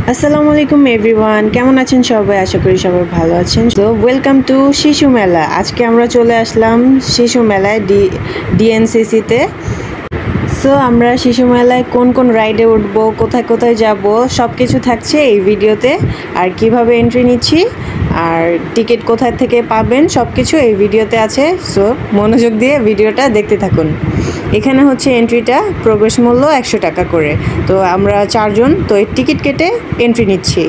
আসসালামু আলাইকুম এভরিওয়ান, কেমন আছেন সবাই? আশা করি সবাই ভালো আছেন। তো ওয়েলকাম টু শিশু মেলা। আজকে আমরা চলে আসলাম শিশু মেলায় ডিএনসিসিতে। সো আমরা শিশু মেলায় কোন কোন রাইডে উঠবো, কোথায় কোথায় যাব, সব কিছু থাকছে এই ভিডিওতে। আর কিভাবে এন্ট্রি নিচ্ছি আর টিকিট কোথায় থেকে পাবেন সব কিছু এই ভিডিওতে আছে। সো মনোযোগ দিয়ে ভিডিওটা দেখতে থাকুন। এখানে হচ্ছে এন্ট্রিটা প্রবেশ মূল্য 100 টাকা করে। তো আমরা 4 জন, তো এই টিকিট কেটে এন্ট্রি নিচ্ছি।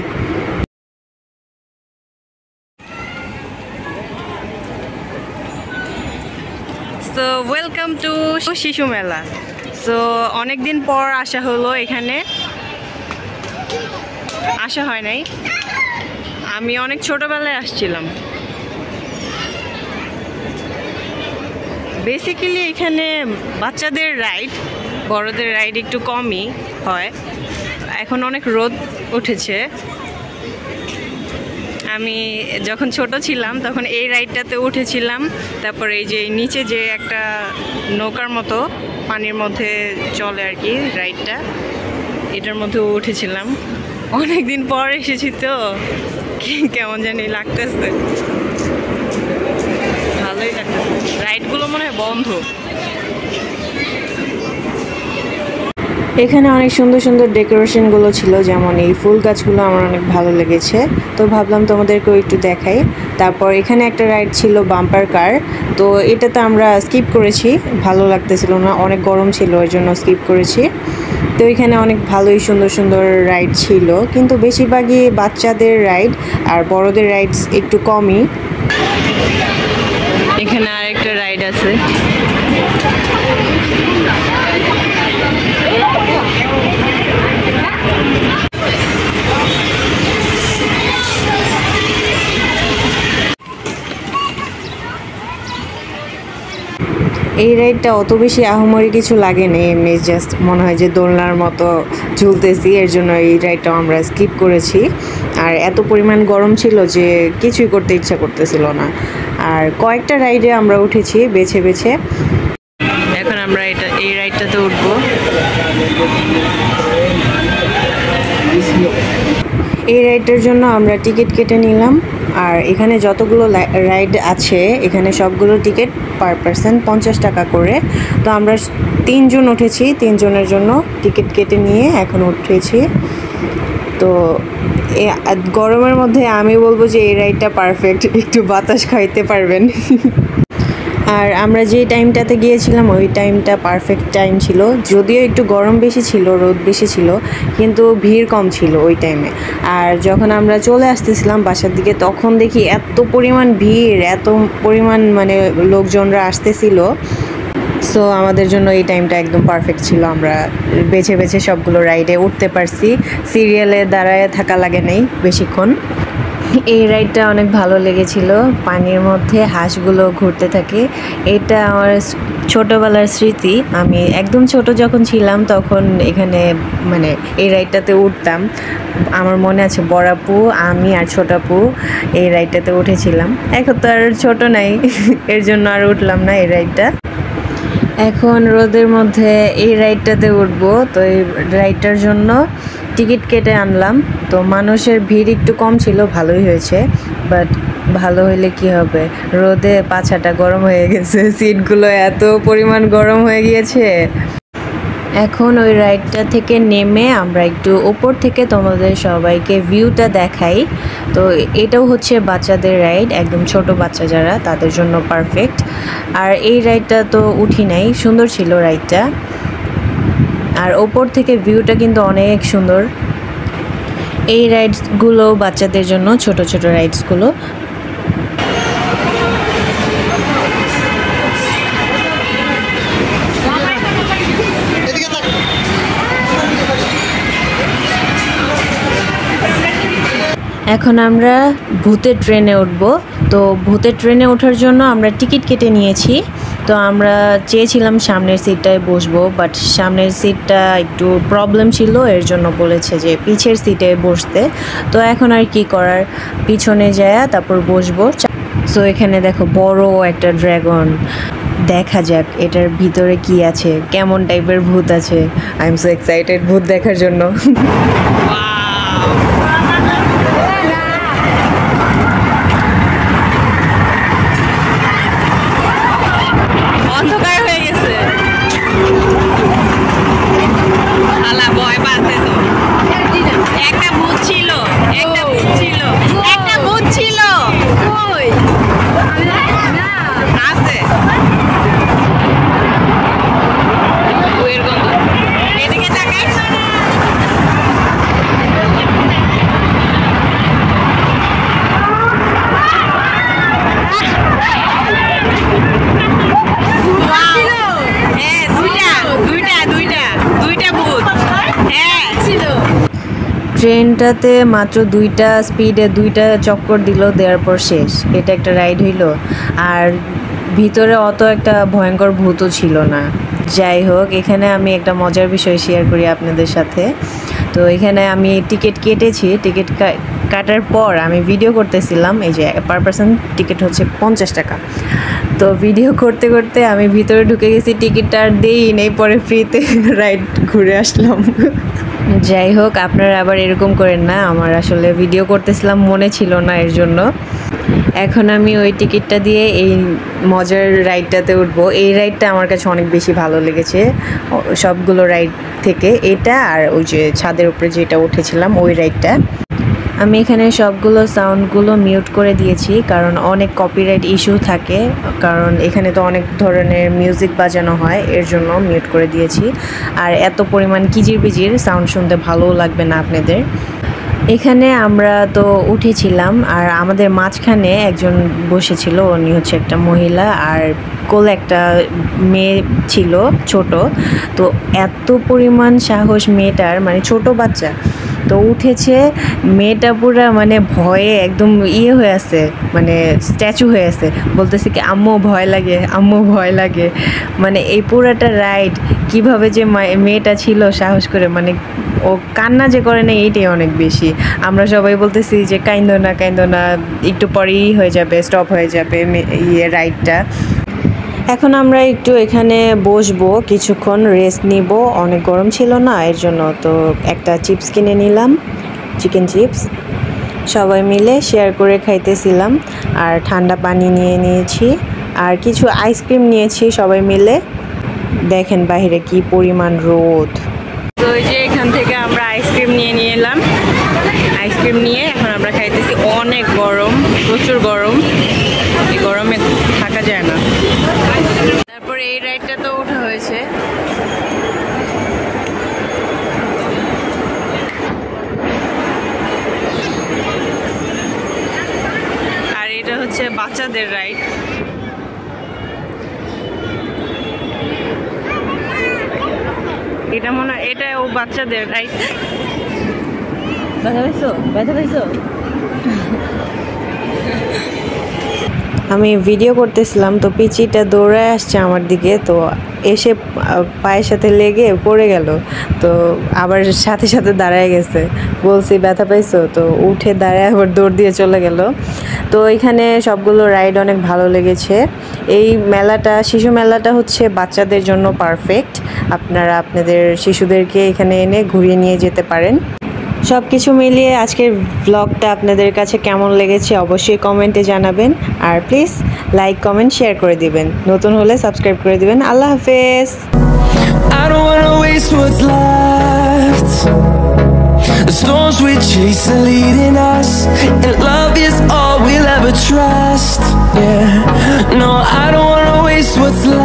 সো ওয়েলকাম টু শিশু মেলা। সো অনেক দিন পর আসা হলো, এখানে আসা হয় নাই। আমি অনেক ছোটবেলায় আসছিলাম। বেসিক্যালি এখানে বাচ্চাদের রাইড, বড়দের রাইড একটু কমই হয়। এখন অনেক রোদ উঠেছে। আমি যখন ছোট ছিলাম তখন এই রাইডটাতে উঠেছিলাম। তারপরে এই যে নিচে যে একটা নৌকার মতো পানির মধ্যে চলে আর কি রাইডটা, এটার মধ্যে উঠেছিলাম। অনেক দিন পর এসেছি তো কেমন জানি লাগতেছে, ভালোই লাগতেছে। রাইডগুলো মনে হয় বন্ধ। এখানে অনেক সুন্দর সুন্দর ডেকোরেশনগুলো ছিল, যেমন এই ফুল গাছগুলো আমার অনেক ভালো লেগেছে। তো ভাবলাম তোমাদেরকেও একটু দেখাই। তারপর এখানে একটা রাইড ছিল বাম্পার কার। তো এটাতে আমরা স্কিপ করেছি, ভালো লাগতেছিল না, অনেক গরম ছিল, ওই জন্য স্কিপ করেছি। তো এখানে অনেক ভালোই সুন্দর সুন্দর রাইড ছিল, কিন্তু বেশিরভাগই বাচ্চাদের রাইড, আর বড়দের রাইডস একটু কমই। এখানে আরেকটা রাইড আছে। এই রাইডটা অত বেশি আহামরি কিছু লাগেনি, এমনি জাস্ট মনে হয় যে দোলনার মতো ঝুলতেছি, এর জন্য এই রাইডটাও আমরা স্কিপ করেছি। আর এত পরিমাণ গরম ছিল যে কিছুই করতে ইচ্ছা করতেছিল না। আর কয়েকটা রাইডে আমরা উঠেছি বেছে বেছে। এখন আমরা এই রাইডটাতে উঠবো। এই রাইডটার জন্য আমরা টিকিট কেটে নিলাম। আর এখানে যতগুলো রাইড আছে, এখানে সবগুলো টিকিট পার পারসন 50 টাকা করে। তো আমরা 3 জন উঠেছি, 3 জনের জন্য টিকিট কেটে নিয়ে এখন উঠেছি। তো গরমের মধ্যে আমি বলবো যে এই রাইডটা পারফেক্ট, একটু বাতাস খাইতে পারবেন। আর আমরা যে টাইমটাতে গিয়েছিলাম ওই টাইমটা পারফেক্ট টাইম ছিল, যদিও একটু গরম বেশি ছিল, রোদ বেশি ছিল, কিন্তু ভিড় কম ছিল ওই টাইমে। আর যখন আমরা চলে আসতেছিলাম বাসার দিকে, তখন দেখি এত পরিমাণ ভিড়, এত পরিমাণ মানে লোকজনরা আসতেছিল। সো আমাদের জন্য এই টাইমটা একদম পারফেক্ট ছিল, আমরা বেছে বেছে সবগুলো রাইডে উঠতে পারছি, সিরিয়ালে দাঁড়ায় থাকা লাগে নাই বেশিক্ষণ। এই রাইডটা অনেক ভালো লেগেছিল, পানির মধ্যে হাঁসগুলো ঘুরতে থাকে। এটা আমার ছোটোবেলার স্মৃতি। আমি একদম ছোট যখন ছিলাম তখন এখানে মানে এই রাইডটাতে উঠতাম। আমার মনে আছে বড় আপু, আমি আর ছোট আপু এই রাইডটাতে উঠেছিলাম। এখন তো আর ছোট নাই, এর জন্য আর উঠলাম না এই রাইডটা। এখন রোদের মধ্যে এই রাইডটাতে উঠবো। তো এই রাইডটার জন্য টিকিট কেটে আনলাম। তো মানুষের ভিড় একটু কম ছিল, ভালোই হয়েছে। বাট ভালো হইলে কি হবে, রোদে পাছাটা গরম হয়ে গেছে, সিটগুলো এত পরিমাণ গরম হয়ে গিয়েছে। এখন ওই রাইডটা থেকে নেমে আমরা একটু ওপর থেকে তোমাদের সবাইকে ভিউটা দেখাই। তো এটাও হচ্ছে বাচ্চাদের রাইড, একদম ছোট বাচ্চা যারা, তাদের জন্য পারফেক্ট। আর এই রাইডটা তো উঠি নাই, সুন্দর ছিল রাইডটা। আর ওপর থেকে ভিউটা কিন্তু অনেক সুন্দর। এই রাইডসগুলো বাচ্চাদের জন্য, ছোট ছোট রাইডসগুলো। এখন আমরা ভূতের ট্রেনে উঠব। তো ভূতের ট্রেনে ওঠার জন্য আমরা টিকিট কেটে নিয়েছি। তো আমরা চেয়েছিলাম সামনের সিটটায় বসবো, বাট সামনের সিটটা একটু প্রবলেম ছিল, এর জন্য বলেছে যে পিছের সিটে বসতে। তো এখন আর কি করার, পিছনে যায় তারপর বসবো। সো এখানে দেখো বড় একটা ড্রাগন, দেখা যাক এটার ভিতরে কি আছে, কেমন টাইপের ভূত আছে। আই এম সো এক্সাইটেড ভূত দেখার জন্য। ট্রেনটাতে মাত্র 2টা স্পিডে 2টা চক্কর দিল, দেওয়ার পর শেষ। এটা একটা রাইড হইলো। আর ভিতরে অত একটা ভয়ঙ্কর ভূতও ছিল না। যাই হোক, এখানে আমি একটা মজার বিষয় শেয়ার করি আপনাদের সাথে। তো এখানে আমি টিকিট কেটেছি। টিকিট কাটার পর আমি ভিডিও করতেছিলাম। এই যে পার পারসন টিকিট হচ্ছে 50 টাকা। তো ভিডিও করতে করতে আমি ভিতরে ঢুকে গেছি, টিকিটটা আর দেই নেই, পরে ফ্রিতে রাইড ঘুরে আসলাম। যাই হোক, আপনারা আবার এরকম করেন না। আমার আসলে ভিডিও করতেছিলাম, মনে ছিল না, এর জন্য। এখন আমি ওই টিকিটটা দিয়ে এই মজার রাইডটাতে উঠবো। এই রাইডটা আমার কাছে অনেক বেশি ভালো লেগেছে সবগুলো রাইড থেকে, এটা আর ওই যে ছাদের উপরে যেটা উঠেছিলাম ওই রাইডটা। আমি এখানে সবগুলো সাউন্ডগুলো মিউট করে দিয়েছি, কারণ অনেক কপিরাইট ইস্যু থাকে, কারণ এখানে তো অনেক ধরনের মিউজিক বাজানো হয়, এর জন্য মিউট করে দিয়েছি। আর এত পরিমাণ কিজির বিজির সাউন্ড শুনতে ভালোও লাগবে না আপনাদের। এখানে আমরা তো উঠেছিলাম, আর আমাদের মাঝখানে একজন বসেছিল, উনি হচ্ছে একটা মহিলা, আর কোলে একটা মেয়ে ছিল ছোট। তো এত পরিমাণ সাহস মেয়েটার, মানে ছোট বাচ্চা, তো উঠেছে। মেয়েটা পুরা মানে ভয়ে একদম হয়ে আছে, মানে স্ট্যাচু হয়ে আছে, বলতেছে কি আম্মু ভয় লাগে, আম্মু ভয় লাগে। মানে এই পুরাটা রাইড কিভাবে যে মেয়েটা ছিল সাহস করে, মানে ও কান্না যে করে না এইটাই অনেক বেশি। আমরা সবাই বলতেছি যে কাইন্দো না, কাইন্দো না, একটু পরেই হয়ে যাবে, স্টপ হয়ে যাবে রাইডটা। এখন আমরা একটু এখানে বসবো, কিছুক্ষণ রেস্ট নিব, অনেক গরম ছিল না এর জন্য। তো একটা চিপস কিনে নিলাম, চিকেন চিপস, সবাই মিলে শেয়ার করে খাইতেছিলাম। আর ঠান্ডা পানি নিয়ে নিয়েছি, আর কিছু আইসক্রিম নিয়েছি সবাই মিলে। দেখেন বাইরে কি পরিমাণ রোদ। তো এই যে এখান থেকে আমরা আইসক্রিম নিয়ে এলাম। আইসক্রিম নিয়ে এখন আমরা খাইতেছি। অনেক গরম, প্রচুর গরম, এই গরমে থাকা যায় না। তারপরে এই রাইডটা তো ওঠা হয়েছে। আর এটা হচ্ছে বাচ্চাদের রাইড। এটা মনে হয় ও বাচ্চাদের রাইড। ব্যথা পাইছো? ব্যথা পাইছো? আমি ভিডিও করতেছিলাম, তো পিচিটা দৌড়ায় আসছে আমার দিকে, তো এসে পায়ের সাথে লেগে পড়ে গেল। তো আবার সাথে সাথে দাঁড়ায় গেছে, বলছি ব্যথা পাইছো? তো উঠে দাঁড়ায় আবার দৌড় দিয়ে চলে গেল। তো এখানে সবগুলো রাইড অনেক ভালো লেগেছে। এই মেলাটা, শিশু মেলাটা হচ্ছে বাচ্চাদের জন্য পারফেক্ট। আপনারা আপনাদের শিশুদেরকে এখানে এনে ঘুরিয়ে নিয়ে যেতে পারেন। সব কিছু মিলিয়ে আজকের ব্লগটা আপনাদের কাছে কেমন লেগেছে অবশ্যই কমেন্টে জানাবেন। আর প্লিজ লাইক, কমেন্ট, শেয়ার করে দিবেন। নতুন হলে সাবস্ক্রাইব করে দিবেন। আল্লাহ হাফেজ। I don't wanna waste what's left. The storms we chase are leading us, and love is all we'll ever trust. Yeah, no, I don't wanna waste what's left.